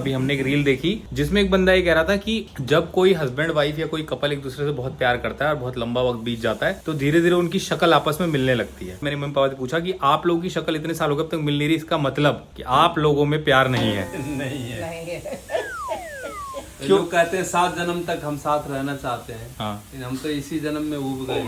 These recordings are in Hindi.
अभी हमने एक रील देखी जिसमें एक बंदा ये कह रहा था कि जब कोई हस्बैंड वाइफ या कोई कपल एक दूसरे से बहुत प्यार करता है और बहुत लंबा वक्त बीत जाता है तो धीरे धीरे उनकी शक्ल आपस में मिलने लगती है। मेरे मम्मी पापा से पूछा कि आप लोगों की शक्ल इतने सालों तक मिल नहीं रही, इसका मतलब कि आप लोगों में प्यार नहीं है। नहीं है। क्यों? लोग कहते हैं 7 जन्म तक हम साथ रहना चाहते हैं। हाँ। लेकिन हम तो इसी जन्म में उब गए।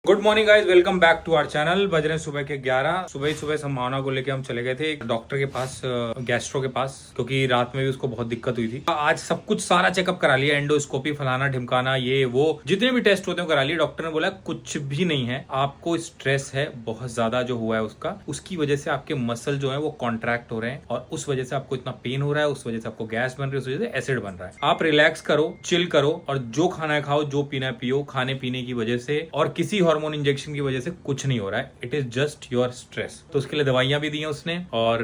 Good morning guys, welcome back to our channel. बज रहे सुबह के 11। सुबह संभावना को लेके हम चले गए थे एक डॉक्टर के पास, गैस्ट्रो के पास, क्योंकि रात में भी उसको बहुत दिक्कत हुई थी। आज सब कुछ सारा चेकअप करा लिया, एंडोस्कोपी फलाना ढिमकाना ये वो जितने भी टेस्ट होते हैं करा लिए। डॉक्टर ने बोला कुछ भी नहीं है, आपको स्ट्रेस है बहुत ज्यादा जो हुआ है उसकी वजह से आपके मसल जो है वो कॉन्ट्रैक्ट हो रहे हैं और उस वजह से आपको इतना पेन हो रहा है, उस वजह से आपको गैस बन रही है, उस वजह से एसिड बन रहा है। आप रिलैक्स करो, चिल करो और जो खाना है खाओ, जो पीना है पियो। खाने पीने की वजह से और किसी हार्मोन इंजेक्शन की वजह से कुछ नहीं हो रहा है, it is just your stress. तो उसके लिए दवाइयां भी दी हैं उसने और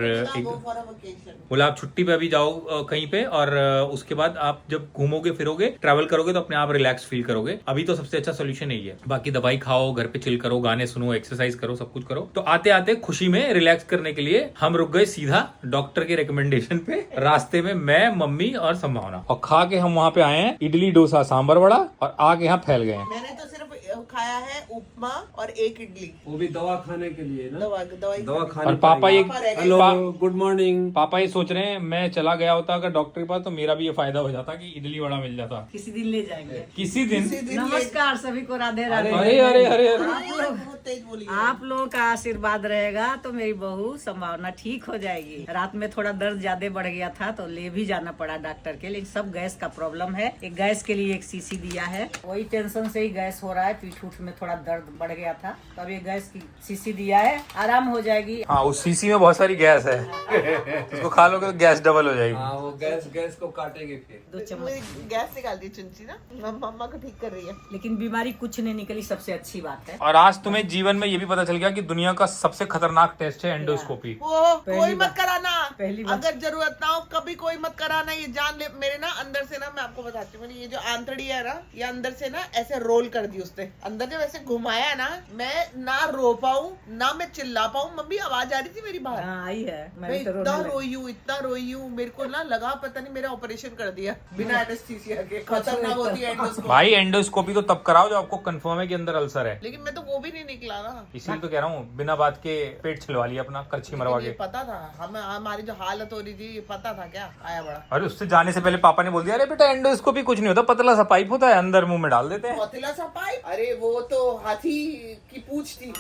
बोला आप छुट्टी पे अभी जाओ कहीं पे और उसके बाद आप जब घूमोगे फिरोगे ट्रैवल करोगे तो अपने आप रिलैक्स फील करोगे। अभी तो सबसे अच्छा सोल्यूशन यही है, बाकी दवाई खाओ, घर पे चिल करो, गाने सुनो, एक्सरसाइज करो, सब कुछ करो। तो आते आते खुशी में रिलैक्स करने के लिए हम रुक गए सीधा डॉक्टर के रिकमेंडेशन पे। रास्ते में मैं, मम्मी और संभावना, और खा के हम वहाँ पे आए हैं इडली डोसा सांबर वड़ा और आके यहाँ फैल गए हैं। मैंने तो सिर्फ खाया है उपमा और एक इडली, वो भी दवा खाने के लिए ना। दवा खाने। और पापा ये हेलो, गुड मॉर्निंग। पापा ये सोच रहे हैं मैं चला गया होता अगर डॉक्टर के पास तो मेरा भी ये फायदा हो जाता कि इडली वड़ा मिल जाता। किसी दिन ले जाएंगे। किसी दिन नमस्कार सभी को, राधे राधे। अरे अरे अरे अरे बहुत तेज बोली है। आप लोगों का आशीर्वाद रहेगा तो मेरी बहू संभावना ठीक हो जाएगी। रात में थोड़ा दर्द ज्यादा बढ़ गया था तो ले भी जाना पड़ा डॉक्टर के, लेकिन सब गैस का प्रॉब्लम है। एक गैस के लिए एक सीसी दिया है, वही टेंशन से ही गैस हो रहा है। पीठ उठ में थोड़ा दर्द बढ़ गया था तो अब ये गैस की सीसी दिया है, आराम हो जाएगी। हाँ, उस सीसी में बहुत सारी गैस है उसको खा लोगे तो गैस डबल हो जाएगी। हाँ, वो गैस को काटेंगे फिर। 2 चम्मच मेरी गैस निकाल दी चुंची ना, मम्मा को ठीक कर रही है। लेकिन बीमारी कुछ नहीं निकली, सबसे अच्छी बात है। और आज तुम्हें जीवन में ये भी पता चल गया कि दुनिया का सबसे खतरनाक टेस्ट है एंडोस्कोपी। वो कोई मत कराना, पहली बार। अगर जरूरत ना हो कभी कोई मत कराना। ये जान ले मेरे ना अंदर से ना, मैं आपको बताती हूँ, मेरी ये जो आंतड़ी है ना, ये अंदर से ना ऐसे रोल कर दी उसने। अंदर जब ऐसे घुमाया ना, मैं ना रो पाऊँ ना मैं चिल्ला पाऊँ। मम्मी आवाज आ रही थी मेरी बाहर, हाँ आई है। मैं भी तो इतना रोने लगी। इतना रोई हूँ। मेरे को ना लगा पता नहीं मेरा ऑपरेशन कर दिया बिना एनेस्थीसिया के। खतरनाक होती है एंडोस्कोपी। भाई एंडोस्कोपी तो तब कराओ जब आपको कंफर्म है कि अंदर अल्सर है। लेकिन मैं तो वो भी नहीं निकला ना, इसीलिए तो कह रहा हूँ बिना बात के पेट छिलवा लिया अपना, करछी मरवा ये के। पता था हमारी जो हालत हो रही थी, ये पता था क्या आया बड़ा। अरे उससे जाने से पहले पापा ने बोल दिया अरे बेटा एंडोस्कोपी कुछ नहीं होता, पतला सा पाइप होता है अंदर मुंह में डाल देते हैं। पतला सा पाइप, अरे वो तो हाथी की पूंछ थी।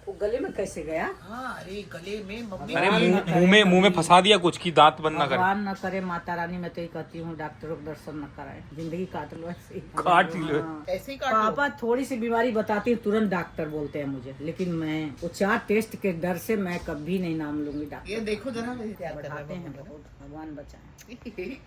वो गले में कैसे गया? हाँ, अरे गले में मम्मी। अरे मुंह में फंसा दिया कुछ की दांत बंद ना करे। भगवान न करे, माता रानी मैं तो ये कहती हूँ डॉक्टरों को दर्शन न कराए, जिंदगी काट लो ऐसे ही। काट ही लो। हाँ। ऐसे ही काट लो। पापा थोड़ी सी बीमारी बताती है तुरंत डॉक्टर बोलते हैं मुझे, लेकिन मैं वो 4 टेस्ट के डर से मैं कभी नहीं नाम लूंगी डॉक्टर। ये देखो जरा मेरी क्या कर रहा बढ़ाते हैं है। बहुत, भगवान बचाए।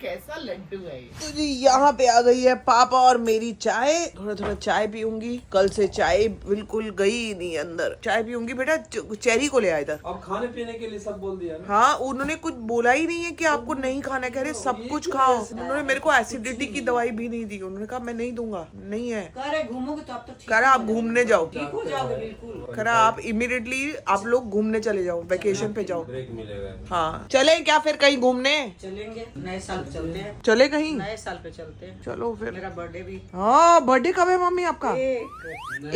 कैसा लड्डू है ये। तो जी यहाँ पे आ गई है पापा और मेरी चाय। थोड़ा थोड़ा चाय पीऊंगी, कल से चाय बिल्कुल गई ही नहीं अंदर। चाय पीऊंगी बेटा, चेरी को ले आया इधर। अब खाने पीने के लिए सब बोल दिया ना। हाँ, उन्होंने कुछ बोला ही नहीं है कि आपको नहीं खाना, कह रहे सब कुछ खाओ। उन्होंने मेरे को एसिडिटी की दवाई भी नहीं दी, उन्होंने कहा मैं नहीं दूंगा, नहीं है। कह रहे घूमोगे तो आप तो कह रहा आप घूमने जाओ, ठीक हो जाओगे बिल्कुल। कह रहा आप इमीडिएटली आप लोग घूमने चले जाओ, वेकेशन पे जाओ। ब्रेक मिलेगा। हाँ, चले क्या फिर कहीं घूमने? चलेंगे, नए साल पे चलते हैं। चले कहीं? नए साल पे चलते हैं। चलो फिर। मेरा बर्थडे भी हाँ, बर्थडे कब है मम्मी आपका?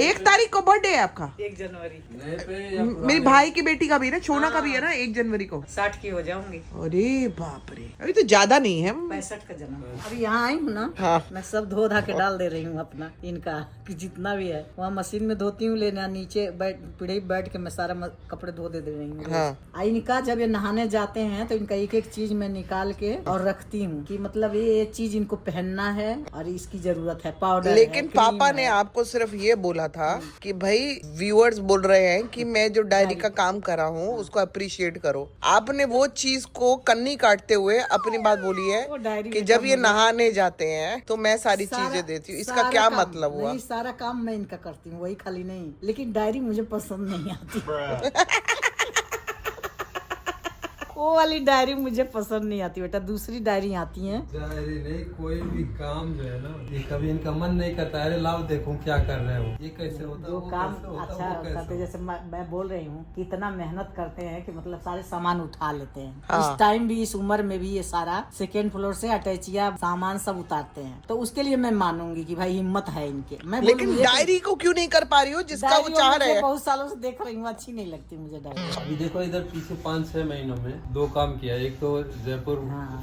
1 तारीख को बर्थडे है आपका? 1 जनवरी। नए पे या मेरी भाई की बेटी का भी ना, छोना का भी है ना 1 जनवरी को। 60 की हो जाऊंगी। अरे बाप रे, अभी तो ज्यादा नहीं है। 65 का जन्म। अभी यहाँ आई हूँ ना, हाँ। मैं सब धो धा के डाल दे रही हूँ अपना, इनका कि जितना भी है वहाँ मशीन में धोती हूँ, लेना नीचे पीढ़ी बैठ के मैं सारा कपड़े धो दे रही हूँ। हाँ। इनका जब ये नहाने जाते हैं तो इनका एक एक चीज मैं निकाल के और रखती हूँ कि मतलब ये चीज इनको पहनना है और इसकी जरूरत है। पाउडर लेकिन है, क्रीम पापा है। ने आपको सिर्फ ये बोला था कि भाई व्यूअर्स बोल रहे हैं कि मैं जो डायरी का काम कर रहा हूँ उसको अप्रिशिएट करो। आपने वो चीज को कन्नी काटते हुए अपनी बात बोली है वो डायरी कि में जब तो ये मुझे- नहाने जाते हैं तो मैं सारी चीजें देती हूँ। इसका सारा क्या काम- मतलब हुआ? नहीं, सारा काम मैं इनका करती हूँ, वही खाली नहीं। लेकिन डायरी मुझे पसंद नहीं आती। वो वाली डायरी मुझे पसंद नहीं आती बेटा, दूसरी डायरी आती है। डायरी नहीं, कोई भी काम जो है ना, ये कभी इनका मन नहीं करता अरे लाओ देखूं क्या कर रहे हो, ये कैसे होता है, जो वो काम कैसे होता है, अच्छा वो कैसे करते, जैसे मैं बोल रही हूँ कि इतना मेहनत करते हैं कि मतलब सारे सामान उठा लेते हैं। हाँ। इस टाइम भी, इस उम्र में भी ये सारा सेकेंड फ्लोर से अटैचिया सामान सब उतारते हैं, तो उसके लिए मैं मानूंगी कि भाई हिम्मत है इनके। मैं लेकिन बोलूँगी, ये डायरी को क्यों नहीं कर पा रही हो जिसका वो डायरी चाह मुझे रहे हैं? बहुत सालों से देख रही हूँ, अच्छी नहीं लगती मुझे डायरी। अभी देखो इधर पीछे 5-6 महीनों में 2 काम किया, एक तो जयपुर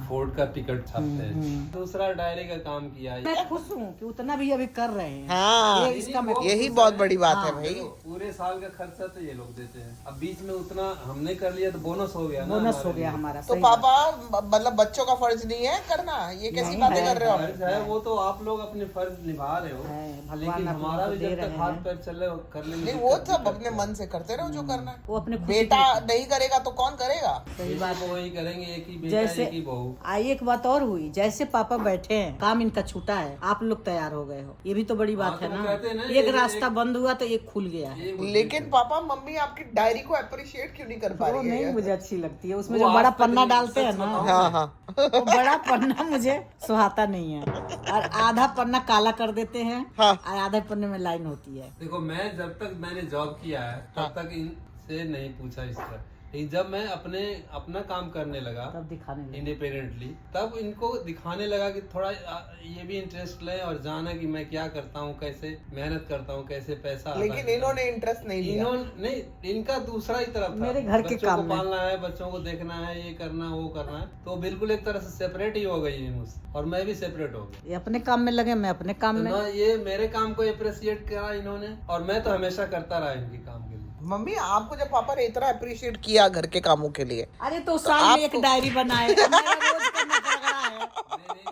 फोर्ट का टिकट छापते हैं, दूसरा डायरी का काम किया है। मैं खुश हूँ कि उतना भी अभी कर रहे हैं। हाँ, ये इसका मैं यही बहुत बड़ी बात है भाई। देखो, पूरे साल का खर्चा तो ये लोग देते हैं, अब बीच में उतना हमने कर लिया तो बोनस हो गया ना, बोनस हो हमारे गया लिए। हमारा। तो सही बात। पापा मतलब बच्चों का फर्ज नहीं है करना? ये कैसी नहीं बातें है, कर रहे हो आप? फर्ज है वो तो आप लोग अपने फर्ज निभा रहे हो, है, भगवान लेकिन अपने हमारा को भी दे जब रहे तक हैं। हाथ पैर चले कर लेंगे। नहीं, वो सब अपने मन से करते रहो जो करना है। वो अपने खुशी बेटा नहीं करेगा तो कौन करेगा? सही बात है। वही करेंगे, एक ही बेटा जैसे एक ही बहू। एक बात और हुई, जैसे पापा बैठे हैं, काम इनका छूटा है, आप लोग तैयार हो गए हो, ये भी तो बड़ी बात हाँ, है तो वो ना। कहते हैं ना, एक ये- रास्ता बंद हुआ तो एक खुल गया है। लेकिन पापा मम्मी आपकी डायरी को अप्रिशिएट क्यों नहीं कर पा वो रही नहीं है? मुझे अच्छी लगती है, उसमें वो जो आज बड़ा तक पन्ना नहीं, डालते हैं सच ना, बताऊं। हाँ हाँ। वो बड़ा पन्ना मुझे सुहाता नहीं है। और आधा पन्ना काला कर देते हैं हाँ। और आधे पन्ने में लाइन होती है। देखो मैं जब तक मैंने जॉब किया है तब तक इनसे नहीं पूछा इस तरह, लेकिन जब मैं अपना काम करने लगा तब दिखाने लगे। इंडिपेंडेंटली, तब इनको दिखाने लगा कि थोड़ा ये भी इंटरेस्ट लें और जाना कि मैं क्या करता हूँ, कैसे मेहनत करता हूँ, कैसे पैसा आता लेकिन है। इन्होंने इंटरेस्ट नहीं लिया। इन्होंने नहीं, इनका दूसरा ही तरफ था, मेरे घर के बच्चों काम को में। पालना है, बच्चों को देखना है, ये करना वो करना है, तो बिल्कुल एक तरह से सेपरेट ही हो गई है मुझसे, और मैं भी सेपरेट हो गया। ये अपने काम में लगे, मैं अपने काम तो में। ना ये मेरे काम को अप्रिशिएट करा इन्होंने, और मैं तो हमेशा करता रहा इनके काम के लिए। मम्मी आपको जब पापा ने इतना अप्रिशिएट किया घर के कामों के लिए, अरे तो साल में एक डायरी बनाए, मेरा रोज करना पड़ रहा है।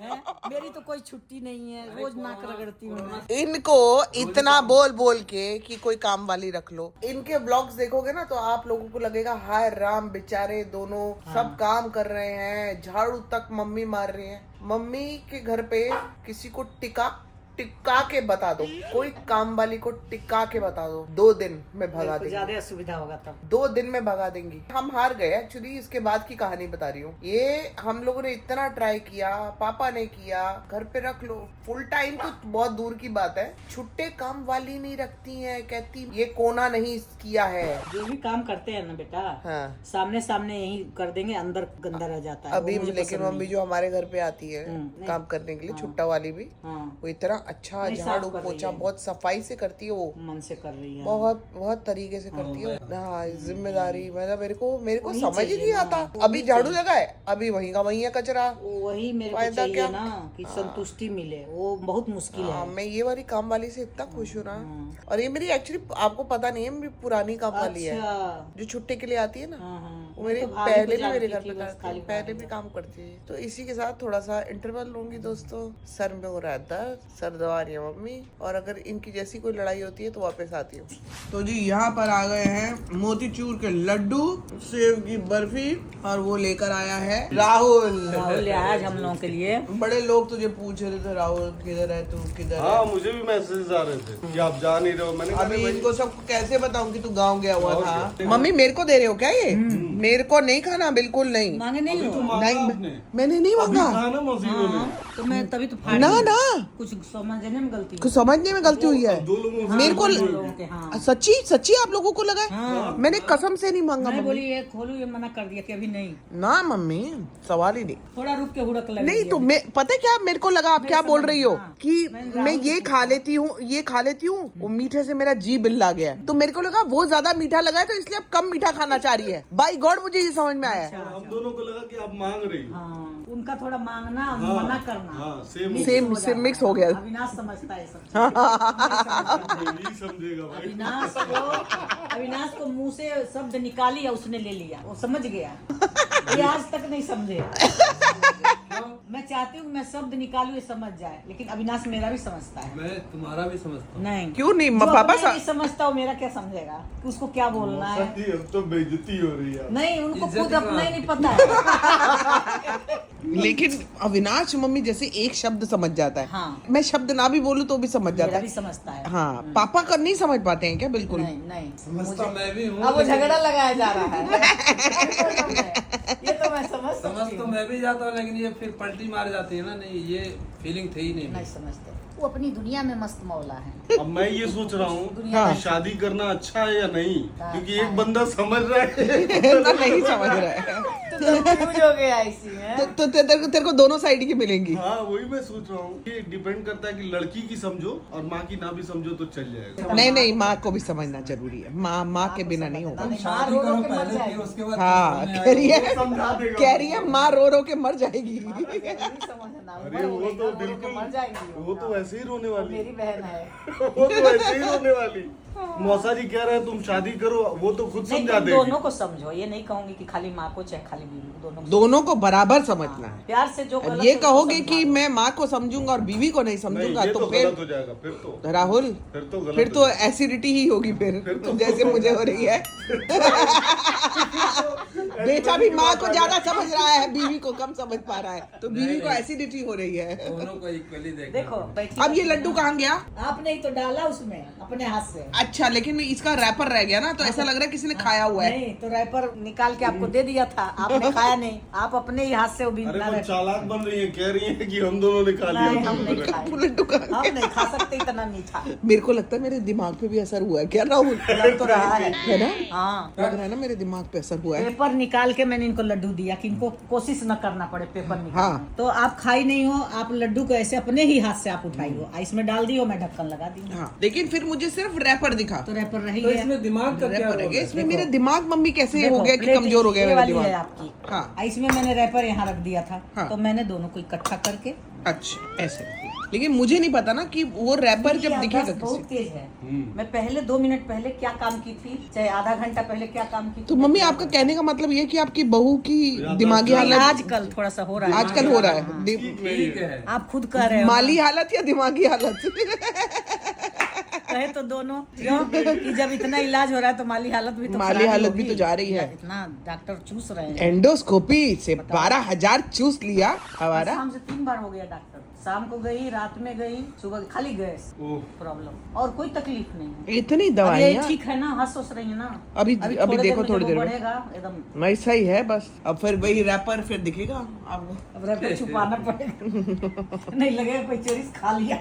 हैं? मेरी तो कोई छुट्टी नहीं है, रोज नाक रगड़ती हूँ मैं। इनको इतना बोल बोल के कि कोई काम वाली रख लो, इनके ब्लॉग्स देखोगे ना तो आप लोगों को लगेगा हाय राम, बेचारे दोनों सब काम कर रहे हैं, झाड़ू तक मम्मी मार रही है। मम्मी के घर पे किसी को टिका के बता दो, कोई काम वाली को टिका के बता दो, 2 दिन में भगा देंगी। ज्यादा असुविधा होगा तब। 2 दिन में भगा देंगी। हम हार गए एक्चुअली, इसके बाद की कहानी बता रही हूँ। ये हम लोगों ने इतना ट्राई किया, पापा ने किया, घर पे रख लो, फुल टाइम तो बहुत दूर की बात है, छुट्टे काम वाली नहीं रखती हैं, कहती ये कोना नहीं किया है। जो भी काम करते हैं ना बेटा, हाँ। सामने सामने यही कर देंगे, अंदर गंदा रह जाता है। अभी वो मुझे लेकिन पसंद मम्मी जो हमारे घर पे आती है नहीं। काम करने के लिए, छुट्टा वाली भी, नहीं। हाँ, वो इतना अच्छा नहीं, साफ झाड़ू कर रही पोछा है। बहुत सफाई से करती है, वो मन से कर रही है। बहुत बहुत तरीके से करती है। हाँ, जिम्मेदारी मतलब मेरे को वही समझ ही चाहिए नहीं ना, आता। वही अभी झाड़ू लगा है, अभी वहीं का वहीं है कचरा। वही मेरे को फायदा चाहिए क्या? ना कि संतुष्टि मिले, वो बहुत मुश्किल हाँ, है। मैं ये वाली काम वाली से इतना खुश हूँ ना। और ये मेरी एक्चुअली आपको पता नहीं है, मेरी पुरानी काम वाली है अच्छा। जो छुट्टे के लिए आती है ना। हाँ, हाँ। वो मेरे मैं तो भाभी पहले को भी मेरे घर जानती पे थी, बस करती खाली है, पहले भी काम करती है। तो इसी के साथ थोड़ा सा इंटरवल लूंगी दोस्तों। सर में हो रहा है दर्द, सर दबा रही है मम्मी, और अगर इनकी जैसी कोई लड़ाई होती है तो वापस आती हूँ। तो जी यहाँ पर आ गए हैं मोतीचूर के लड्डू, सेव की बर्फी, और वो लेकर आया है राहुल। राहुल ले आया आज हम लोगों के लिए। बड़े लोग तुझे पूछ रहे थे राहुल किधर है, तू किधर है। हाँ, मुझे भी मैसेज आ रहे थे कि आप जा नहीं रहे हो। मैंने कहा अभी नहीं भाई, इनको सबको कैसे बताऊं कि तू गांव गया हुआ था। मम्मी मेरे को दे रहे हो क्या ये? मेरे को नहीं खाना, बिल्कुल नहीं। मांगे नहीं हो? नहीं, मैंने नहीं मांगा। कहा ना मौसी ने तो मैं तभी तो फाड़ ना दी। ना, कुछ समझने में गलती कुछ समझने में गलती हुई है 2 लोगों से मेरे को। लोगों के। हाँ, सच्ची सच्ची आप लोगों को लगा है? मैंने कसम से नहीं मांगा मैं मम्मी। बोली ये खोलू, ये मना कर दिया कि अभी नहीं, ना मम्मी, सवाल ही नहीं। थोड़ा रुक के हुड़क लगी। नहीं तो मैं पता है क्या मेरे को लगा, आप क्या बोल रही हो कि मैं ये खा लेती हूँ, ये खा लेती हूँ, वो मीठे से मेरा जी बिल्ला गया है, तो मेरे को लगा वो ज्यादा मीठा लगा है तो इसलिए अब कम मीठा खाना चाह रही है। बाई गॉड मुझे ये समझ में आया है। हम दोनों को लगा कि आप मांग रही हो। हाँ, उनका थोड़ा मांगना, मना करना। हाँ, सेम सेम मिक्स हो गया। अविनाश समझता है सब। नहीं समझेगा भाई। अविनाश को मुंह से शब्द निकाली या उसने ले लिया, वो समझ गया। ये आज तक नहीं समझे। मैं चाहती हूँ मैं शब्द निकालूं ये समझ जाए, लेकिन अविनाश मेरा भी समझता है। मैं तुम्हारा भी समझता हूँ। नहीं क्यों नहीं? जो पापा अपने नहीं समझता हो मेरा क्या समझेगा कि उसको क्या बोलना है। सही, अब तो बेइज्जती हो रही है। नहीं, उनको इज्जत खुद ही अपना ही कहाँ? नहीं पता है। लेकिन अविनाश मम्मी जैसे एक शब्द समझ जाता है। हाँ। मैं शब्द ना भी बोलूं तो भी समझ जाता मेरा भी है। समझता है। हाँ, पापा का नहीं समझ पाते हैं क्या? बिल्कुल नहीं नहीं, समझता मैं भी हूँ। अब वो लेकिन झगड़ा लगाया जा रहा है। ये तो मैं समझ समझ सकती तो हूँ। मैं भी जाता हूँ, लेकिन ये फिर पलटी मार जाती है ना। नहीं, ये फीलिंग थी ही नहीं। नहीं समझते, वो अपनी दुनिया में मस्त मौला है। अब मैं ये सोच रहा हूँ दुनिया हाँ। कि शादी करना अच्छा है या नहीं, हाँ, क्योंकि अच्छा एक है। बंदा समझ रहा है तो नहीं समझ रहा है। तो कंफ्यूज हो गया इसी में। तो तेरे को दोनों साइड की मिलेंगी। हाँ, वही मैं सोच रहा हूँ कि डिपेंड करता है कि लड़की की समझो और माँ की ना भी समझो तो चल जाएगा। नहीं नहीं, माँ को भी समझना जरूरी है। माँ के बिना नहीं होगा। शादी रो रो करो के मर पहले, फिर जाएगी। उसके बाद हाँ, सामने कह रही आएगा। है, समझा देगा। कह रही है माँ रो रो के मर जाएगी। नहीं समझना, अरे वो तो मर बिल्कुल, जाएगी। वो तो वैसे ही रोने वाली, मेरी बहन है। वो तो वैसे ही रोने वाली। मौसा जी कह रहे हैं तुम शादी करो, वो तो खुद नहीं, समझा तुम देगी। दोनों को समझो, ये नहीं कहूंगी कि खाली माँ को चाहे खाली बीवी को, दोनों को दोनों को बराबर समझना है। प्यार से जो अब गलत ये है उसको कहोगे समझा कि दो। मैं माँ को समझूंगा और बीवी को नहीं नहीं, समझूंगा ये तो तो फिर गलत हो जाएगा। राहुल, फिर तो गलत फिर हो तो जाएगा। एसिडिटी ही होगी फिर तो जैसे मुझे हो रही है। बेटा भी माँ को ज्यादा समझ रहा है, बीवी को कम समझ पा रहा है, तो बीवी को एसिडिटी हो रही है। दोनों को इक्वली देखो बैठी अब ये लड्डू कहाँ गया? आपने ही तो डाला उसमें अपने हाथ से। अच्छा, लेकिन इसका रैपर रह गया ना, तो ऐसा लग रहा है किसी ने खाया हुआ है। नहीं तो रैपर निकाल के आपको दे दिया था, आपने खाया नहीं, आप अपने ही हाथ से वो अरे बिना वो रैपर- चालाक बन रही है, कह रही है कि हम दोनों ने खा नहीं, लिया। हम नहीं खाए। लड्डू कहाँ हम गया? नहीं खा सकते इतना मीठा। मेरे को लगता है मेरे दिमाग पे भी असर हुआ है क्या राहुल? लग तो रहा है। है ना? हाँ, लग रहा है ना मेरे दिमाग पे असर हुआ है। पेपर निकाल के मैंने इनको लड्डू दिया कि इनको कोशिश न करना पड़े पेपर निकालना। हाँ। तो आप खाई नहीं हो, आप लड्डू को ऐसे अपने ही हाथ से आप उठाई हो, इसमें डाल दी हो, मैं ढक्कन लगा दी हूँ। हाँ, लेकिन फिर मुझे सिर्फ रैपर दिखा। तो रैपर रही तो है। इसमें दिमाग का क्या रैपर रोल रह गया है? इसमें। मेरे दिमाग मम्मी कैसे देखो, हो गया कि प्लेट कमजोर हो गया ये मेरा वाली है दिमाग। आपकी। हाँ। इसमें मैंने रैपर यहाँ रख दिया था, हाँ। तो मैंने दोनों को इकट्ठा करके। अच्छा, ऐसे। लेकिन मुझे नहीं पता ना कि वो रैपर जब ये दिखेगा आवाज बहुत किसी। तेज है। मैं पहले 2 मिनट पहले क्या काम की थी, चाहे आधा घंटा पहले क्या काम की थी। तो मम्मी आपका कहने का मतलब ये है कि आपकी बहू की दिमागी नहीं, हालत आजकल थोड़ा सा हो रहा है। आजकल हो रहा है। ठीक है। आप खुद कह रहे हो ना। माली हालत या दिमागी हालत? कहे तो दोनों, क्यों कि जब इतना इलाज हो रहा है तो माली हालत भी तो माली खराब ही हालत भी होगी। तो जा रही है। इतना डॉक्टर चूस रहे हैं। एंडोस्कोपी से 12,000 चूस लिया हमारा। शाम से 3 बार हो गया डॉक्टर, शाम को गई, रात में गई, सुबह खाली गैस ओह। प्रॉब्लम और कोई तकलीफ नहीं है। इतनी अब ये दवाइयाँ ठीक है ना, हंस उस रही है ना। अभी थोड़ी देखो में थोड़ी जब देर वो में बढ़ेगा एकदम। नहीं, सही है बस। अब फिर वही रैपर फिर दिखेगा अब। अब रैपर छुपाना पड़ेगा। नहीं लगेगा कोई चोरी से खा लिया।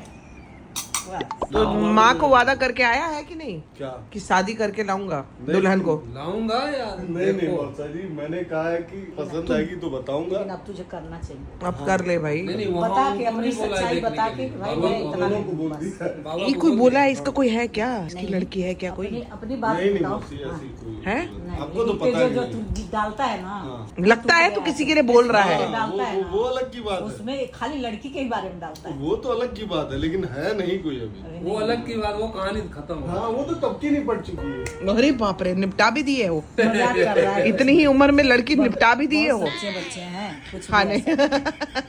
वाह। तो माँ को वादा करके आया है कि नहीं क्या? कि शादी करके लाऊंगा दुल्हन को? लाऊंगा यार। नहीं नहीं मौसा जी, मैंने कहा है कि पसंद आएगी तो बताऊंगा। लेकिन अब तुझे करना चाहिए, अब कर ले भाई। नहीं, वहाँ बता के उनको अपनी नहीं बोला है सच्चाई देखने बता के के लिए। भाई बाबा मैं को इतना दोनों नहीं को बोल बस। दिया। बाबा ये को कोई बोल बोला है दिया। इसका कोई है क्या? इसकी नहीं। लड़की है क्या कोई? अपनी बात नहीं नहीं बताओ। मौसी, ऐसी कोई है? नहीं, आपको तो लेकिन पता जो ही तू नहीं। डालता है ना, हाँ। लगता है तो किसी के लिए बोल रहा है। डालता है ना। वो अलग की बात है। उसमें खाली लड़की के ही बारे में डालता है। वो तो अलग की बात है, लेकिन है नहीं कोई अभी। वो अलग की बात, वो कहानी खत्म हो हाँ, वो तो तब की नहीं पड़ चुकी है। अरे बाप रे, निपटा भी दिए हो। मजाक कर रहा है। इतनी ही उम्र में लड़की निपटा भी दिए हो। बहुत सच्चे बच्चे हैं, कुछ हाँ भी नहीं। ऐसा-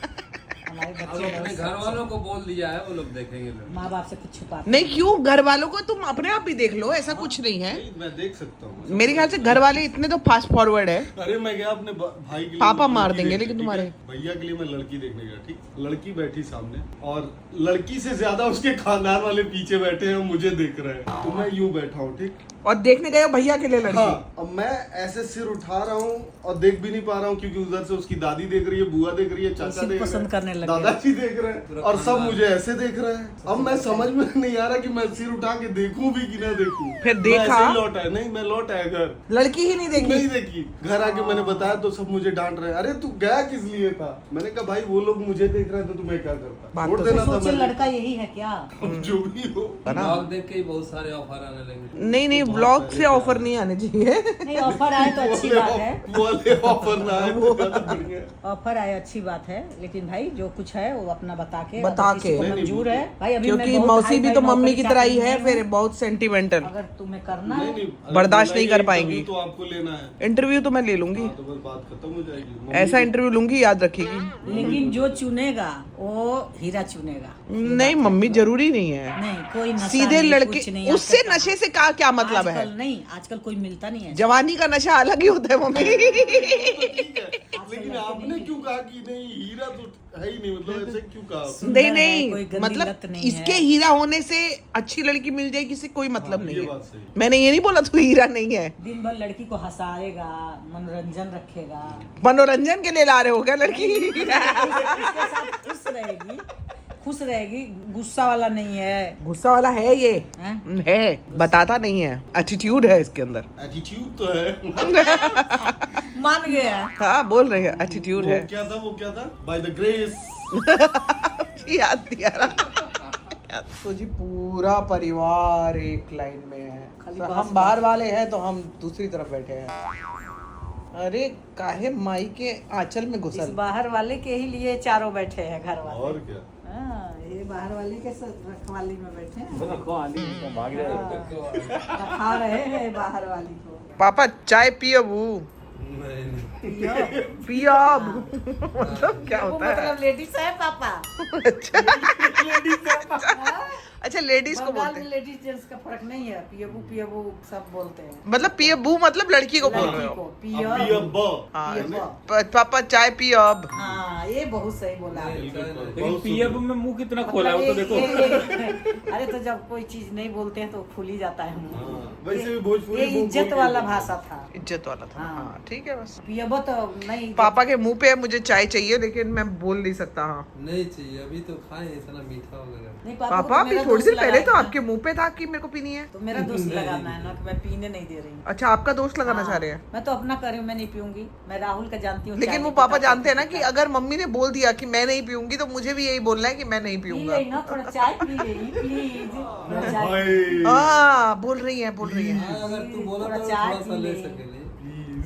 हमारे अब बच्चे अपने घर वालों को बोल दिया है, वो लोग देखेंगे लोग। माँ बाप से कुछ छुपाते नहीं, क्यों? घर वालों को तुम अपने आप भी देख लो, ऐसा कुछ नहीं है। नहीं, मैं देख सकता हूँ। मेरे ख्याल से घर वाले इतने तो फास्ट फॉरवर्ड है। अरे मैं गया अपने भाई के लिए पापा मार लड़की देंगे देखने, लेकिन ठीक तुम्हारे। है? भैया के लिए मैं लड़की देखने गया, ठीक। लड़की बैठी सामने और लड़की से ज्यादा उसके खानदान वाले पीछे बैठे हैं, मुझे देख रहे हैं। तो मैं यूं बैठा हूँ, ठीक। और देखने गए हो भैया के लिए लड़की। हाँ, अब मैं ऐसे सिर उठा रहा हूँ और देख भी नहीं पा रहा हूँ, क्योंकि उधर से उसकी दादी देख रही है, बुआ देख रही है, चाचा उसी को देख पसंद करने रहे लग हैं, गए। दादाजी देख रहे हैं और सब मुझे ऐसे देख रहे हैं। अब मैं समझ में नहीं आ रहा कि मैं सिर उठा के देखूं भी कि ना देखूं। फिर मैं देखा? ऐसे ही लौट आया। नहीं, मैं लौट आया घर। लड़की ही नहीं नहीं देखी। देखी। घर आके मैंने बताया तो सब मुझे डांट रहे हैं। अरे तू गया किस लिए था? मैंने कहा भाई वो लोग मुझे देख रहे हैं तो तुम्हें क्या करता? बात छोड़ तो देना था सोचे मैंने। लड़का यही है क्या? अब जो भी हो। ब्लॉग देख के ही बहुत सारे ऑफर आने लगे। नहीं नहीं, ब्लॉग से ऑफर नहीं आने चाहिए। नहीं, ऑफर आए तो अच्छी बात है। वाले ऑफर ना आए तो ज्यादा बढ़िया है। ऑफर आए अच्छी बात है, लेकिन भाई जो कुछ है है वो अपना बता के बता अगर किसी को के। मंजूर है भाई। अभी क्योंकि मैं बहुत मौसी हाई भी फाई तो मम्मी नौकरी की तरह ही चाकरी है, में फिर हूँ। बहुत सेंटिमेंटल। अगर तुम्हें करना नहीं है नहीं, अगर बर्दाश्त बोला नहीं ही कर तभी पाएंगी। तो आपको लेना है। इंटरव्यू तो मैं ले लूंगी, हाँ, तो बस बात खत्म हो जाएगी। मम्मी ऐसा को- इंटरव्यू लूंगी, याद रखेगी। लेकिन जो चुनेगा वो हीरा चुनेगा। नहीं मम्मी, जरूरी नहीं है। नहीं कोई नशा सीधे नहीं, लड़के, कुछ नहीं, उससे आजकल नशे से क्या मतलब है? आजकल नहीं, आजकल कोई मिलता नहीं है। जवानी का नशा अलग ही होता है मम्मी। ठीक है, लेकिन आपने क्यों कहा कि नहीं हीरा तो है ही नहीं, मतलब ऐसे क्यों कहा? सुंदर नहीं है, कोई नहीं, गंदी मतलब लत नहीं इसके है। हीरा होने से अच्छी लड़की मिल जाएगी, इससे कोई मतलब नहीं ये है। बात सही। मैंने ये नहीं बोला तू हीरा नहीं है। दिन भर लड़की को हंसाएगा, मनोरंजन रखेगा, मनोरंजन के लिए ला रहे हो क्या लड़की? उसके साथ खुश रहेगी, गुस्सा वाला नहीं है। गुस्सा वाला है ये, हैं? है, बताता नहीं है, एटीट्यूड है इसके अंदर। एटीट्यूड तो है। मान गया। हाँ बोल रहे हैं, एटीट्यूड है। वो क्या था? By the grace. याद दिया रहा। तो जी पूरा परिवार एक लाइन में है, खाली तो बस हम बाहर वाले हैं तो हम दूसरी तरफ बैठे हैं। अरे काहे माई के आंचल में इस घुसल। बाहर वाले के ही लिए चारों बैठे हैं घर वाले। और क्या? हाँ, ये बाहर वाले के रखवाली में बैठे हैं। रखा रहे हैं बाहर वाली को। पापा चाय पियो वो, नहीं नहीं पियो अब। मतलब क्या वो होता है? मतलब लेडीज है पापा। अच्छा लेडीज को बंगाल बोलते में हैं, लेडीज जेंट्स का फर्क नहीं है। पियबू पियबू सब बोलते हैं। मतलब पियबू मतलब लड़की को बोल रहे लड़की हो? को अभी पियबू। अब हाँ, पियबू। पापा चाय पियो अब। हाँ ये बहुत सही बोला। लेकिन पीएफ में मुंह कितना खोला है वो तो देखो। अरे तो जब कोई चीज नहीं बोलते हैं तो खुल ही जाता है मुंह। हाँ, वैसे भी भोजपुरी ये बोल इज्जत के वाला बोलते भाषा था। इज्जत वाला था। हाँ। हाँ ठीक है बस। पियबो तो नहीं। पापा के मुंह पे मुझे चाय चाहिए, लेकिन मैं बोल नहीं सकता। हाँ नहीं चाहिए, अभी तो खाए इतना मीठा वगैरह। नहीं पापा, को तो अभी मेरा थोड़ी देर दोस्त पहले तो लगाया आपके मुंह पे था कि मेरे को पीनी है। था। तो मेरा दोस्त लगाना है ना कि मैं पीने नहीं दे रही हूँ। अच्छा आपका दोस्त लगाना चाह रहे हैं। मैं तो अपना कर रही हूँ, मैं नहीं पीऊंगी। मैं राहुल का जानती हूँ। लेकिन चाय वो नहीं पापा पीता, जानते हैं ना कॉफी कि पीता है। अगर मम्मी ने बोल दिया कि मैं नहीं पीऊंगी तो मुझे भी यही बोलना है कि मैं नहीं पी पीऊंगा। लेगी ना, थोड़ा चाय पी लेगी प्लीज। हैं। चाय भाई, हाँ बोल रही है, बोल रही है। हाँ, अगर तू बोला थोड़ा तो चाय थोड़ा सा पी ले ले। सकेले।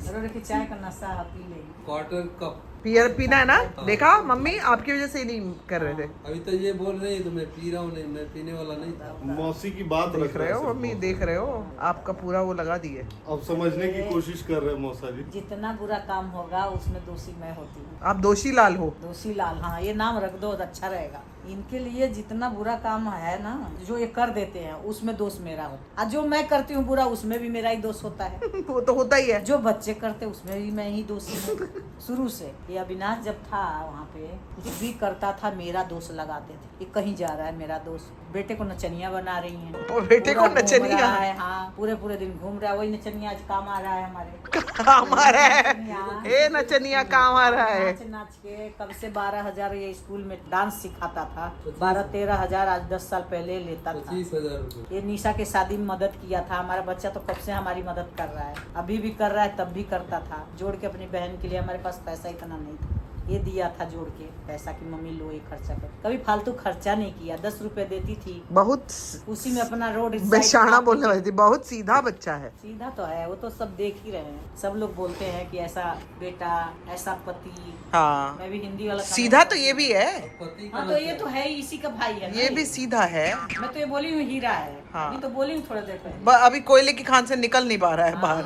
जरूर कि चाय का नशा है, पी लेगी। Quarter cup. पियर पीना है ना? देखा मम्मी आपकी वजह से ही नहीं कर रहे थे। अभी तो ये बोल रही है तो मैं पी रहा हूँ, नहीं मैं पीने वाला नहीं था। मौसी की बात देख रख रहे हो सिर्फ मम्मी, मौसी। देख रहे हो, आपका पूरा वो लगा दिए। अब समझने की कोशिश कर रहे हैं मौसा जी। जितना बुरा काम होगा उसमें दोषी मैं होती हूँ। आप दोषी लाल हो। दोषी लाल, हाँ ये नाम रख दो, अच्छा रहेगा। इनके लिए जितना बुरा काम है ना जो ये कर देते हैं उसमें दोष मेरा हो, और जो मैं करती हूँ बुरा उसमें भी मेरा ही दोष होता है। वो तो होता ही है। जो बच्चे करते उसमें भी मैं ही दोषी हूँ शुरू से। ये अविनाश जब था वहाँ पे कुछ भी करता था मेरा दोष लगाते थे। ये कहीं जा रहा है मेरा दोस्त, बेटे को नचनिया बना रही है। और बेटे को पूरा घूम नचनिया? रहा है, हाँ पूरे दिन घूम रहा है। वही नचनिया आज काम आ रहा है हमारे। काम आ रहा है, नचनिया। ए नचनिया काम आ रहा है। नाच नाच के कब से 12,000 ये स्कूल में डांस सिखाता था। 12-13 हजार आज 10 साल पहले लेता था। 25,000 रुपये। ये निशा के शादी में मदद किया था। हमारा बच्चा तो कब से हमारी मदद कर रहा है, अभी भी कर रहा है, तब भी करता था जोड़ के अपनी बहन के लिए। हमारे पास पैसा इतना नहीं था, ये दिया था जोड़ के पैसा कि मम्मी लो ये खर्चा कर। कभी फालतू खर्चा नहीं किया। 10 रुपए देती थी, बहुत उसी में अपना रोड बेशाना बोलने वाली थी। बहुत सीधा बच्चा है। सीधा तो है, वो तो सब देख ही रहे हैं। सब लोग बोलते हैं कि ऐसा बेटा, ऐसा पति। हाँ मैं भी हिंदी वाला सीधा तो ये भी है, पति हाँ तो ये तो है ही, इसी का भाई है ना ये भी सीधा है। मैं तो ये बोली हूँ हीरा है। हाँ। अभी तो बोली हूँ थोड़ा देर पहले। अभी कोयले की खान से निकल नहीं पा रहा है बाहर।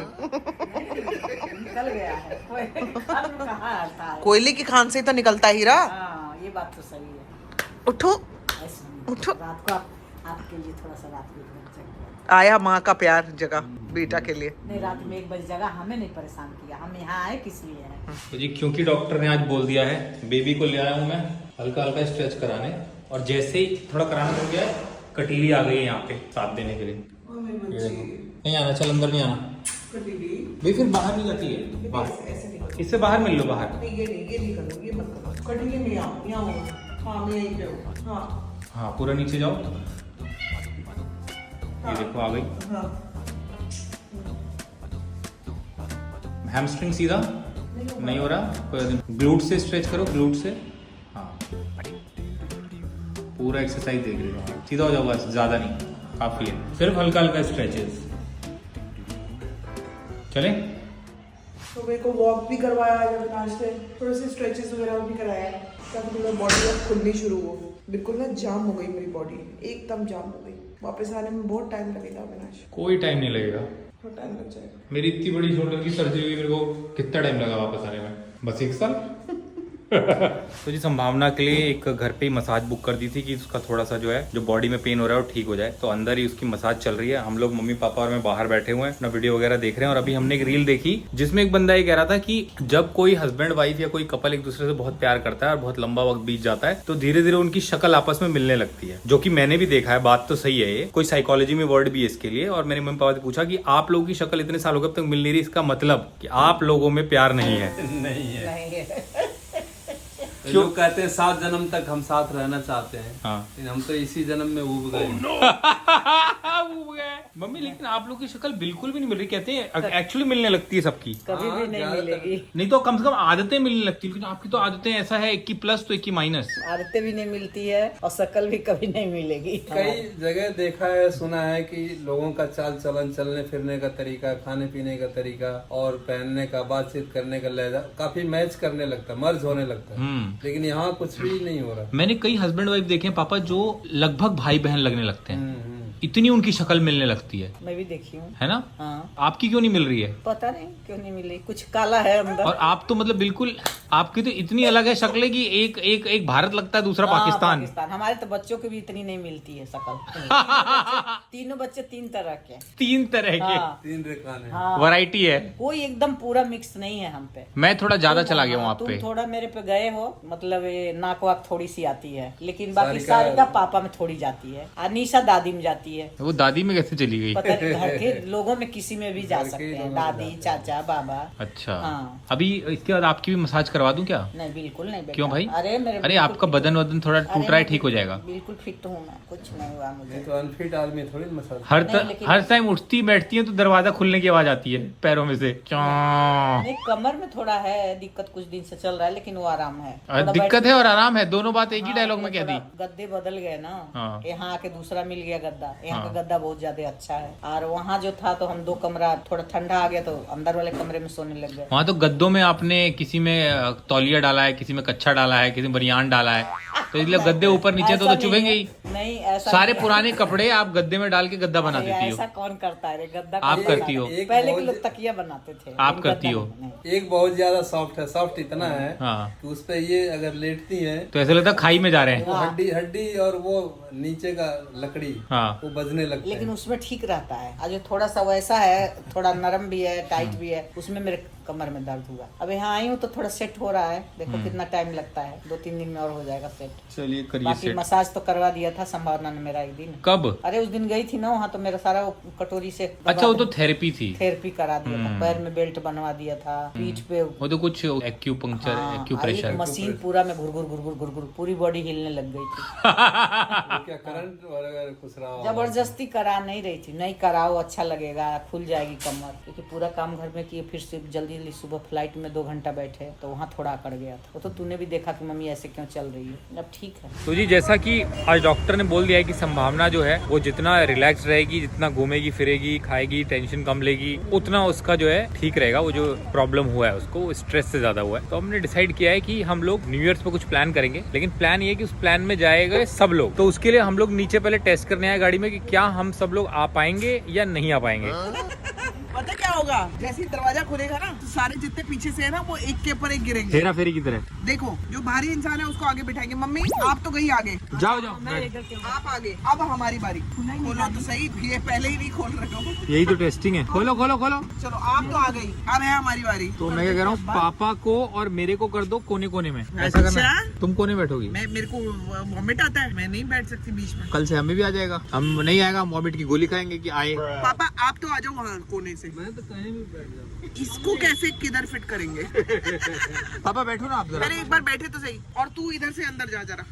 निकल गया है। कहाँ आता है? कोयले की खान से ही तो निकलता हीरा। हाँ ये बात तो सही है। उठो ऐसे नहीं। उठो। रात को आपके लिए थोड़ा सा रात को घर चल। आया माँ का प्यार जगह बेटा के लिए। नहीं रात में 1 बजे जगह, हमें नहीं परेशान किया। हम यहाँ आए किस लिए हैं? तो जी क्योंकि डॉक्टर ने आज बोल दिया है, बेबी को ले आया हूँ मैं हल्का हल्का स्ट्रेच कराने, और जैसे ही थोड़ा कराना हो गया है कटीली आ गई है यहाँ पे साथ देने के लिए। ये देखो, नहीं आना, चल अंदर नहीं आना भाई, फिर बाहर नहीं जाती है। बाहर इससे बाहर मिल लो, बाहर। ये नहीं करो, ये मत करो। कटिंग में आओ, यहाँ आओ। हाँ मैं यहीं पे हूँ। हाँ हाँ पूरा नीचे जाओ, ये देखो आ गई। हाँ हैमस्ट्रिंग सीधा नहीं हो रहा, कोई ग्लूट से स्ट्रेच करो, ग्लूट से। हाँ पूरा एक्सरसाइज देख रही हो, सीधा हो जाओ बस, ज्यादा नहीं, काफी है। सिर्फ हल्का हल्का स्ट्रेचेस। चले तो मेरे को वॉक भी करवाया अविनाश से, थोड़े से स्ट्रेचेस वगैरह भी कराया। तब थोड़ा बॉडी अब खुलनी शुरू हो, बिल्कुल ना जाम हो गई मेरी बॉडी, एकदम जाम हो गई। वापस आने में बहुत टाइम लगेगा अविनाश, कोई टाइम नहीं लगेगा, बहुत टाइम लग जाएगा। मेरी इतनी बड़ी शोल्डर की सर्जरी हुई, मेरे को कितना टाइम लगा वापस आने में? बस 1 साल। तो जी संभावना के लिए एक घर पे ही मसाज बुक कर दी थी कि उसका थोड़ा सा जो है जो बॉडी में पेन हो रहा है वो ठीक हो जाए। तो अंदर ही उसकी मसाज चल रही है। हम लोग मम्मी पापा और मैं बाहर बैठे हुए हैं, अपना वीडियो वगैरह देख रहे हैं। और अभी हमने एक रील देखी जिसमें एक बंदा ये कह रहा था कि जब कोई हस्बैंड वाइफ या कोई कपल एक दूसरे से बहुत प्यार करता है और बहुत लंबा वक्त बीत जाता है तो धीरे धीरे उनकी शक्ल आपस में मिलने लगती है, जो कि मैंने भी देखा है। बात तो सही है, ये कोई साइकोलॉजी में वर्ड भी है इसके लिए। और मैंने मम्मी पापा से पूछा कि आप लोगों की शक्ल इतने सालों तक मिल नहीं रही, इसका मतलब कि आप लोगों में प्यार नहीं है। नहीं है। नहीं है। लोग कहते हैं 7 जन्म तक हम साथ रहना चाहते हैं, हाँ। लेकिन हम तो इसी जन्म में उब गए। मम्मी लेकिन आप लोग की शक्ल बिल्कुल भी नहीं मिल रही। कहते हैं एक्चुअली मिलने लगती है सबकी, कभी भी नहीं मिलेगी। नहीं तो कम से कम आदतें मिलने लगती है, लेकिन आपकी तो आदतें ऐसा है 21 प्लस तो 21 माइनस। आदतें भी नहीं मिलती है और शक्ल भी कभी नहीं मिलेगी। कई जगह देखा है, सुना है कि लोगों का चाल चलन, चलने फिरने का तरीका, खाने पीने का तरीका और पहनने का, बातचीत करने का लहजा काफी मैच करने लगता है, मर्ज होने लगता है। लेकिन यहाँ कुछ भी नहीं हो रहा। मैंने कई हस्बैंड वाइफ देखे हैं पापा जो लगभग भाई बहन लगने लगते हैं, इतनी उनकी शक्ल मिलने लगती है। मैं भी देखी हूँ। है ना? हाँ। आपकी क्यों नहीं मिल रही है? पता नहीं क्यों नहीं मिली, कुछ काला है अंदर। और आप तो मतलब बिल्कुल, आपकी तो इतनी अलग है शक्लें कि एक भारत लगता है, दूसरा हाँ, पाकिस्तान। हमारे तो बच्चों की भी इतनी नहीं मिलती है शक्ल। तीनों बच्चे 3 तरह के, 3 तरह के, हाँ। 3 रेखान है। हाँ। वैरायटी है। कोई एकदम पूरा मिक्स नहीं है हम पे। मैं थोड़ा ज्यादा चला गया हूँ आप तुम पे। थोड़ा मेरे पे गए हो, मतलब ये नाक वाक थोड़ी सी आती है, लेकिन बाकी सारिका- सारिका पापा में थोड़ी जाती है, अनीशा दादी में जाती है। वो दादी में कैसे चली गई? पता नहीं, घर के लोगों में किसी में भी जा घर के सकते हैं, लोगों में दादी जाते चाचा बाबा। अच्छा। हाँ। अभी इसके बाद आपकी भी मसाज करवा दूं क्या? नहीं बिल्कुल नहीं बेटा। क्यों भाई? अरे मेरे अरे बिल्कुल आपका fit बदन हूँ। वदन थोड़ा अरे टूट रहा है, मैं ठीक हो जाएगा। बिल्कुल फिट हूँ मैं, कुछ नहीं हुआ मुझे। ये तो अनफिट आदमी थोड़ी मसाज। हर टाइम उठती बैठती है तो दरवाजा खुलने की आवाज आती है पैरों में से। नहीं, कमर में थोड़ा है दिक्कत, कुछ दिन से चल रहा है, लेकिन वो आराम है। थोड़ा दिक्कत है और आराम है, दोनों बात एक ही हाँ, डायलॉग में थोड़ा कह दी। गद्दे बदल गए ना। हाँ। यहाँ आके दूसरा मिल गया गद्दा, यहाँ हाँ। का गद्दा बहुत ज्यादा अच्छा है। और वहाँ जो था तो हम 2 कमरा, थोड़ा ठंडा आ गया तो अंदर वाले कमरे में सोने लग गए। वहाँ तो गद्दों में आपने किसी में तौलिया डाला है, किसी में कच्छा डाला है, किसी में बनियान डाला है, तो इसलिए गद्दे ऊपर नीचे तो ऐसा चुभेंगे नहीं ही। है। नहीं ऐसा सारे नहीं है। पुराने कपड़े आप गद्दे में डाल के गद्दा बना अरे देती हो। ऐसा कौन करता है रे, गद्दा आप कौन करती करता हो। है? एक पहले के बहुत- लोग तकिया बनाते थे। आप लेकिन करती गद्दा हो। नहीं। एक बहुत ज्यादा सॉफ्ट है, सॉफ्ट इतना है हाँ। कि उस पे ये अगर लेटती है तो ऐसा लगता है खाई में जा रहे हैं। वो हड्डी हड्डी और वो नीचे का लकड़ी हाँ। वो बजने लगता लेकिन है। उसमें ठीक रहता है। और जो थोड़ा सा वैसा है, थोड़ा नरम भी है, टाइट भी है, उसमें मेरे कमर में दर्द हुआ। अब यहाँ आई हूँ तो थोड़ा सेट हो रहा है, देखो कितना टाइम लगता है, 2-3 दिन में और हो जाएगा सेट। चलिए करिए बाकी सेट। मसाज तो करवा दिया था संभावना ने मेरा एक दिन। कब? अरे उस दिन गई थी ना वहाँ, तो मेरा सारा वो कटोरी से अच्छा वो तो थेरेपी थी। थेरेपी करा दिया था, पैर में बेल्ट बनवा दिया था, पीठ पे वो तो कुछ एक्यूपंक्चर, हाँ, और एक्यूप्रेशर। एक मशीन पूरा में घुर घुर पूरी बॉडी हिलने लग गई थी। वो क्या करंट वगैरह कुछ रहा होगा। जबरदस्ती करा नहीं रही थी, नहीं कराओ अच्छा लगेगा, खुल जाएगी कमर, क्योंकि पूरा काम घर में किए, फिर से जल्दी जल्दी सुबह फ्लाइट में 2 घंटा बैठे तो वहाँ थोड़ा अकड़ गया था। वो तो तूने भी देखा कि मम्मी ऐसे क्यों चल रही है। अब ठीक है। तो जी जैसा कि आज डॉक्टर ने बोल दिया है कि संभावना जो है वो जितना रिलैक्स रहेगी, जितना घूमेगी फिरेगी, खाएगी, टेंशन कम लेगी, उतना उसका जो है ठीक रहेगा। वो जो प्रॉब्लम हुआ है उसको स्ट्रेस से ज्यादा हुआ है। तो हमने डिसाइड किया है कि हम लोग न्यू ईयर पे कुछ प्लान करेंगे, लेकिन प्लान ये है कि उस प्लान में जाएगा सब लोग। तो उसके लिए हम लोग नीचे पहले टेस्ट करने आए गाड़ी में कि क्या हम सब लोग आ पाएंगे या नहीं आ पाएंगे। पता क्या होगा, जैसे ही दरवाजा खुलेगा ना तो सारे जितने पीछे से है ना वो एक के ऊपर एक गिरेंगे। हेरा फेरी की तरह। देखो जो भारी इंसान है उसको आगे बिठाएंगे। मम्मी आप तो गई आगे, जाओ जाओ, आप आगे। अब हमारी बारी, खोलो तो सही, ये पहले ही नहीं खोल रहे हो। यही तो टेस्टिंग है। खोलो खोलो खोलो। चलो आप तो आ गई, अब है हमारी बारी। तो मैं क्या कह रहा हूँ, पापा को और मेरे को कर दो कोने कोने में, ऐसा करना है। तुम कोने बैठोगी, मैं मेरे को वॉमिट आता है, मैं नहीं बैठ सकती बीच में। कल से हमें भी आ जाएगा। हम नहीं आएगा, हम वॉमिट की गोली खाएंगे कि आए। पापा आप तो आ जाओ वहाँ कोने से। मैं तो कहीं भी बैठ जाऊँ। इसको कैसे किधर फिट करेंगे? पापा बैठो ना आप जरा। अरे एक बार बैठे तो सही, और तू इधर से अंदर जा जरा।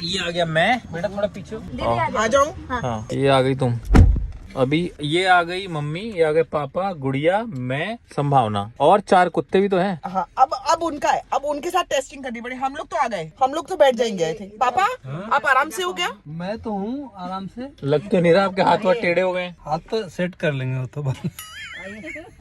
ये आ गया मैं, बेटा थोड़ा पीछे आ जाओ। हाँ ये आ गई तुम। अभी ये आ गई मम्मी, ये आ गए पापा, गुड़िया, मैं, संभावना और 4 कुत्ते भी तो हैं। हाँ अब उनका है, अब उनके साथ टेस्टिंग करनी पड़ी। हम लोग तो आ गए, हम लोग तो बैठ जाएंगे। आई थिंक पापा आप आराम से हो गया? मैं तो हूँ आराम से। लग तो नहीं रहा आपके हाथ वाथ टेढ़े हो गए। हाथ तो सेट कर लेंगे वो तो बाद।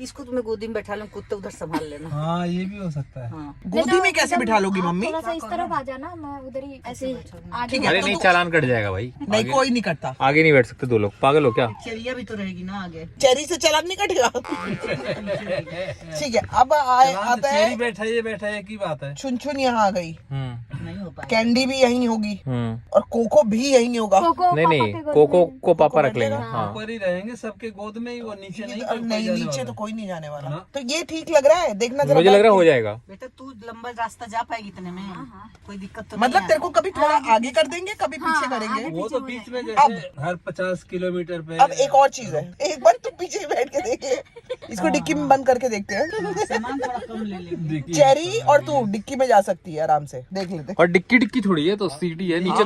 इसको तुम्हें गोदी में बैठा लूं, कुत्ते उधर संभाल लेना। हाँ ये भी हो सकता है। हाँ गोदी में कैसे बिठा लोगी मम्मी? थोड़ा सा इस तरफ आ जाना, मैं उधर ही ऐसे आगे। अरे नहीं, चालान कट जाएगा भाई। नहीं कोई नहीं करता। आगे नहीं बैठ सकते दो लोग, पागल हो क्या? चेरिया भी तो रहेगी ना आगे। चेरी से चालान नहीं कटेगा। ठीक है, अब आता है बैठा की बात है। चुन चुन यहाँ आ गई, नहीं हो पाएगा। कैंडी भी यही होगी और कोको भी यही होगा। नहीं नहीं, कोको को पापा रख लेंगे। हाँ ऊपर ही रहेंगे सबके गोद में ही, वो नीचे नहीं नीचे तो कोई नहीं जाने वाला। तो ये ठीक लग रहा है, देखना जरा। मुझे लग रहा है हो जाएगा। बेटा तू लंबा रास्ता जा पाएगी इतने में, कोई दिक्कत तो मतलब नहीं तेरे को कभी थोड़ा आगे कर देंगे, कभी पीछे करेंगे। वो तो बीच में अब हर 50 किलोमीटर पे। अब एक और चीज है, एक बार तू पीछे बैठ के देख ले, इसको डिक्की में बंद करके देखते हैं। सामान थोड़ा कम ले ले। चेरी और तू डिक्की में जा सकती है आराम से, देख लेते। और डिक्की थोड़ी है तो सीटी है, नीचे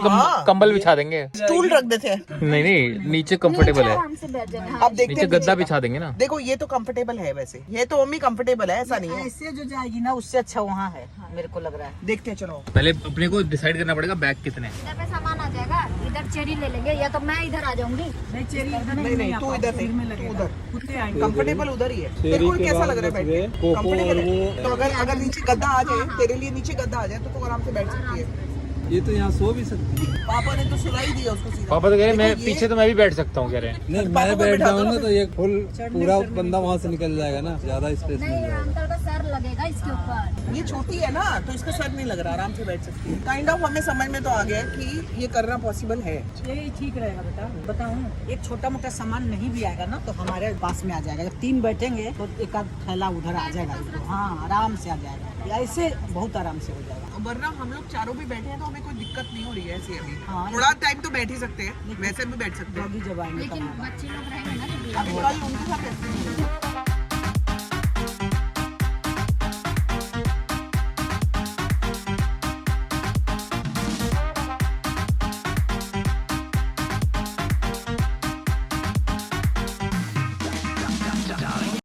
कंबल बिछा देंगे। स्टूल रख देते हैं। नहीं नहीं, नीचे कंफर्टेबल है, आराम से बैठ जाना। अब देखते नीचे हैं गद्दा पीछे बिछा देंगे ना। का। देखो ये तो कंफर्टेबल है, वैसे ये तो मम्मी कंफर्टेबल है, ऐसा नहीं है। ऐसे जो जाएगी ना उससे अच्छा वहाँ है, मेरे को लग रहा है। देखते हैं, चलो पहले अपने को डिसाइड करना पड़ेगा बैग कितने। इधर पे सामान आ जाएगा, इधर चेरी ले लेंगे, या तो मैं इधर आ जाऊंगी। नहीं चेरी नहीं तू इधर में नहीं, लगेगा। तू उधर। कुत्ते आएंगे। कंफर्टेबल उधर ही है। तेरे को कैसा लग रहा है बैठ के? कंफर्टेबल है? तो अगर नीचे गद्दा आ जाए, तेरे लिए नीचे गद्दा आ जाए तो आराम से बैठ सकती है। ये तो यहाँ सो भी सकती है। पापा ने तो सुला ही दिया उसको सीधा। पापा तो कह रहे मैं देखो ये- पीछे तो मैं भी बैठ सकता हूँ, कह रहे हैं। नहीं पापा मैं को बैठ बिठा दो जाऊँ ना ना तो ये फुल पूरा बंदा वहाँ से निकल जाएगा ना, ज्यादा स्पेस नहीं, अंकल का सर लगेगा इसके ऊपर। ये छोटी है ना तो इसका सर नहीं लग रहा, आराम से बैठ सकती है। काइंड ऑफ हमें समझ में तो आ गया कि ये करना पॉसिबल है। यही ठीक रहेगा बेटा। बताऊँ एक छोटा मोटा सामान नहीं भी आएगा ना तो हमारे पास में आ जाएगा। जब 3 बैठेंगे तो एक आध थैला उधर आ जाएगा। हाँ आराम से आ जाएगा, ऐसे बहुत आराम से हो जाएगा। वरना हम लोग चारों भी बैठे हैं तो हमें कोई दिक्कत नहीं हो रही है ऐसी अभी। हाँ, थोड़ा टाइम तो बैठ ही सकते हैं, वैसे भी बैठ सकते हैं। जब आएंगे लेकिन बच्चे लोग रहेंगे ना तो अभी कल उनके साथ ऐसे ही है।